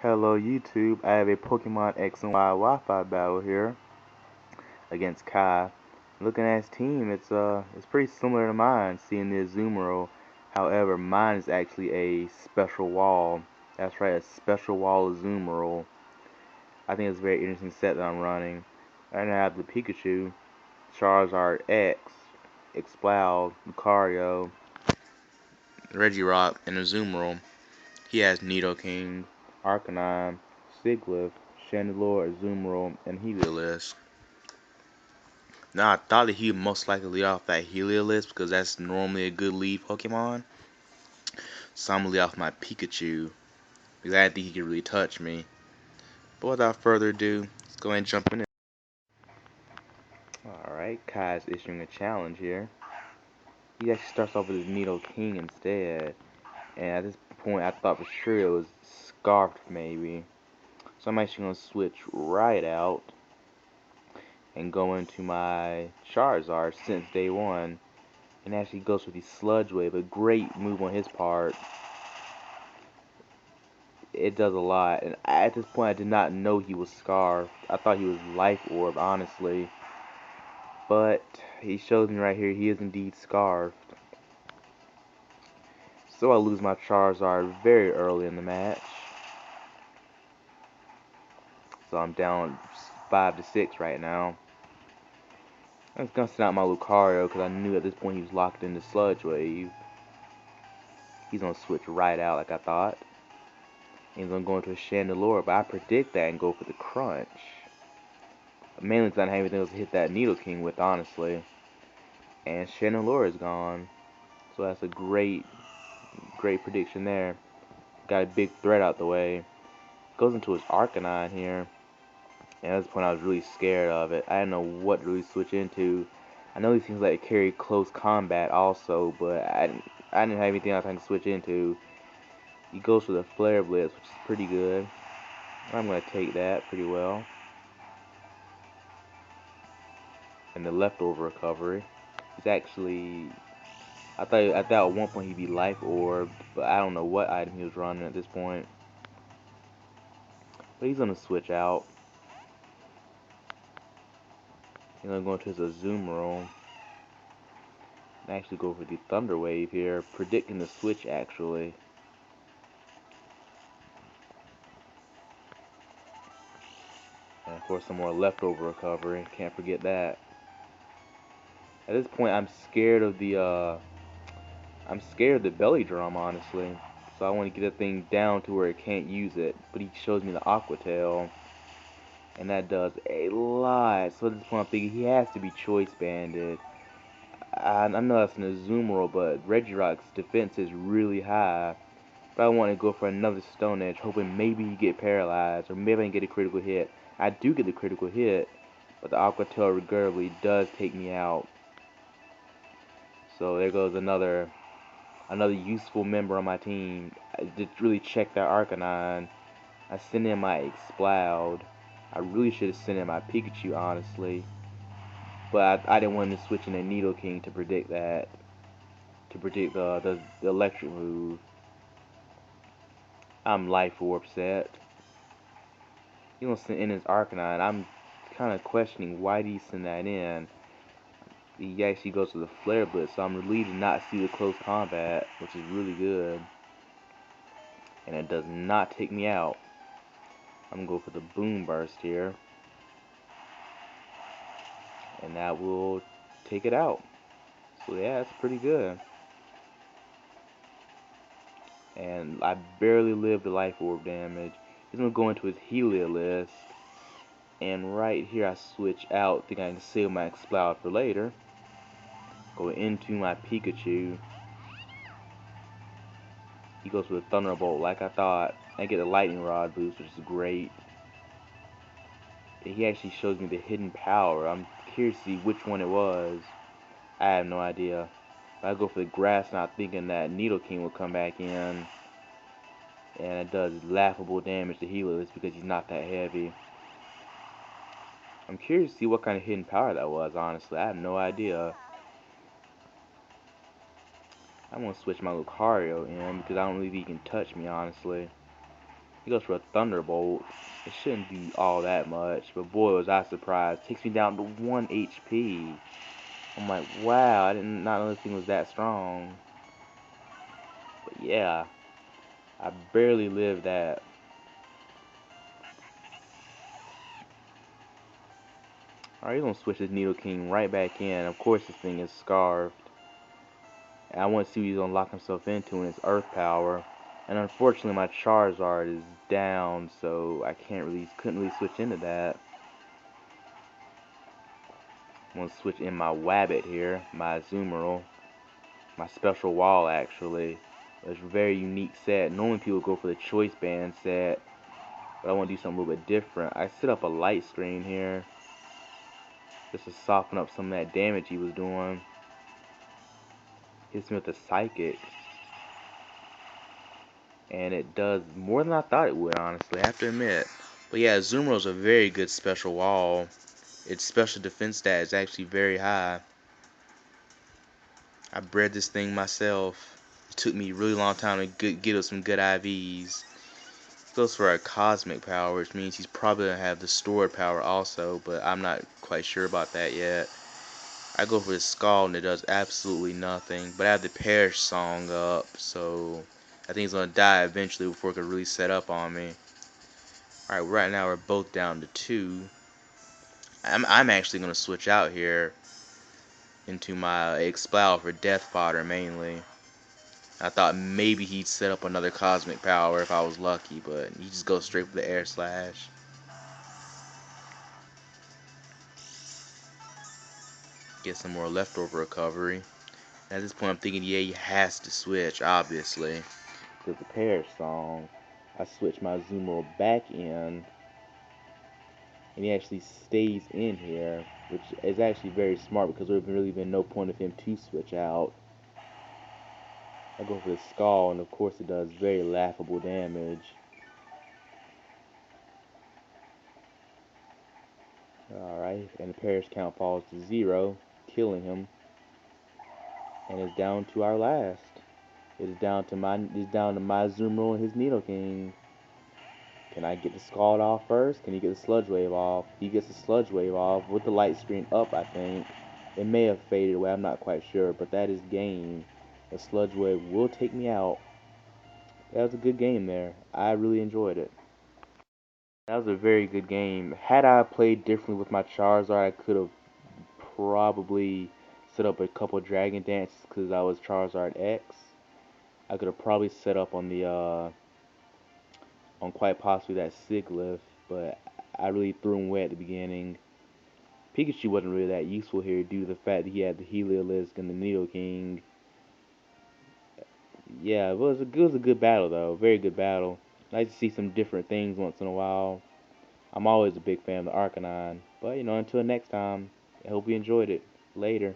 Hello YouTube, I have a Pokemon X and Y Wi-Fi battle here against Kai. Looking at his team, it's pretty similar to mine, seeing the Azumarill. However, mine is actually a special wall. That's right, a special wall Azumarill. I think it's a very interesting set that I'm running. And I have the Pikachu, Charizard X, Exploud, Lucario, Regirock, and Azumarill. He has Nidoking, Arcanine, Sigilyph, Chandelure, Azumarill, and Heliolisk. Now, I thought that he would most likely lead off that Heliolisk because that's normally a good lead Pokemon. So I'm going to lead off my Pikachu because I didn't think he could really touch me. But without further ado, let's go ahead and jump in. Alright, Kai's issuing a challenge here. He actually starts off with his Nidoking instead. And at this point, I thought for sure it was Scarfed maybe. So I'm actually going to switch right out and go into my Charizard since day one. And actually goes with the Sludge Wave, a great move on his part. It does a lot, and at this point I did not know he was Scarfed. I thought he was Life Orb, honestly. But he shows me right here he is indeed Scarfed. So I lose my Charizard very early in the match. So I'm down 5 to 6 right now. I was gonna send out my Lucario because I knew at this point he was locked into Sludge Wave. He's gonna switch right out like I thought. He's gonna go into a Chandelure, but I predict that and go for the Crunch. Mainly because I didn't have anything else to hit that Nidoking with, honestly. And Chandelure is gone. So that's a great prediction there. Got a big threat out the way. Goes into his Arcanine here. And at this point I was really scared of it. I didn't know what to really switch into. I know these things like carry close combat also, but I didn't have anything else I can switch into. He goes for the Flare Blitz, which is pretty good. I'm going to take that pretty well. And the leftover recovery. He's actually... I thought at one point he'd be Life Orb, but I don't know what item he was running at this point. But he's going to switch out. He's going to go into his Azumarill. And actually go for the Thunder Wave here, predicting the switch actually. And of course some more leftover recovery, can't forget that. At this point I'm scared of the belly drum, honestly. So I want to get that thing down to where it can't use it. But he shows me the Aqua Tail. And that does a lot. So at this point I'm thinking he has to be choice banded. I know that's an Azumarill, but Regirock's defense is really high. But I want to go for another Stone Edge, hoping maybe he get paralyzed, or maybe I can get a critical hit. I do get the critical hit, but the Aqua Tail regrettably does take me out. So there goes another useful member on my team. I did really check that Arcanine. I sent in my Exploud. I really should have sent in my Pikachu, honestly. But I didn't want to switch in a Nidoking to predict that. To predict the electric move. I'm Life Orb set. He's gonna send in his Arcanine. I'm kind of questioning why did he send that in. He actually goes to the Flare Blitz, so I'm relieved to not see the close combat, which is really good. And it does not take me out. I'm gonna go for the Boom Burst here. And that will take it out. So yeah, that's pretty good. And I barely lived the Life Orb damage. He's gonna go into his Heliolisk. And right here I switch out, think I can save my Exploud for later. Go into my Pikachu. He goes with a Thunderbolt like I thought. I get a Lightning Rod boost, which is great. He actually shows me the hidden power. I'm curious to see which one it was. I have no idea. I go for the Grass not thinking that Nidoking will come back in. And it does laughable damage to Heliolisk because he's not that heavy. I'm curious to see what kind of hidden power that was, honestly. I have no idea. I'm going to switch my Lucario in because I don't believe he can touch me, honestly. He goes for a Thunderbolt. It shouldn't do all that much, but boy was I surprised. Takes me down to 1 HP. I'm like, wow, I did not know this thing was that strong. But yeah, I barely lived that. Alright, he's gonna switch his Nidoking right back in. Of course this thing is scarfed. And I want to see what he's gonna lock himself into in his Earth Power. And unfortunately my Charizard is down, so I couldn't really switch into that. I'm gonna switch in my Wabbit here, my Azumarill. My special wall actually. It's a very unique set. Normally people go for the choice band set, but I want to do something a little bit different. I set up a light screen here just to soften up some of that damage he was doing. Hits me with a Psychic, and it does more than I thought it would, honestly, I have to admit. But yeah, Azumarill is a very good special wall. Its special defense stat is actually very high. I bred this thing myself. It took me a really long time to get it some good IVs. Goes for a Cosmic Power, which means he's probably going to have the stored power also, but I'm not quite sure about that yet. I go for the Scald and it does absolutely nothing, but I have the Perish Song up, so I think he's going to die eventually before it can really set up on me. Alright, right now we're both down to 2. I'm actually going to switch out here into my Exploud for Death Fodder mainly. I thought maybe he'd set up another Cosmic Power if I was lucky, but he just goes straight for the Air Slash. Get some more leftover recovery. At this point, I'm thinking, yeah, he has to switch, obviously. Because the Perish Song, I switch my Azumarill back in, and he actually stays in here, which is actually very smart because there would have really been no point of him to switch out. I go for the Scald, and of course it does very laughable damage. Alright, and the Perish count falls to 0, killing him. And it's down to our last. It's down to my Azumarill and his Nidoking. Can I get the Scald off first? Can he get the Sludge Wave off? He gets the Sludge Wave off with the light screen up, I think. It may have faded away, I'm not quite sure, but that is game. The Sludge Wave will take me out. That was a good game there. I really enjoyed it. That was a very good game. Had I played differently with my Charizard, I could have probably set up a couple Dragon Dances because I was Charizard X. I could have probably set up on the on quite possibly that Sigilyph, but I really threw him away at the beginning. Pikachu wasn't really that useful here due to the fact that he had the Heliolisk and the Nidoking. Yeah, it was a good battle though, very good battle. Nice to see some different things once in a while. I'm always a big fan of the Arcanine, but you know, until next time, I hope you enjoyed it. Later.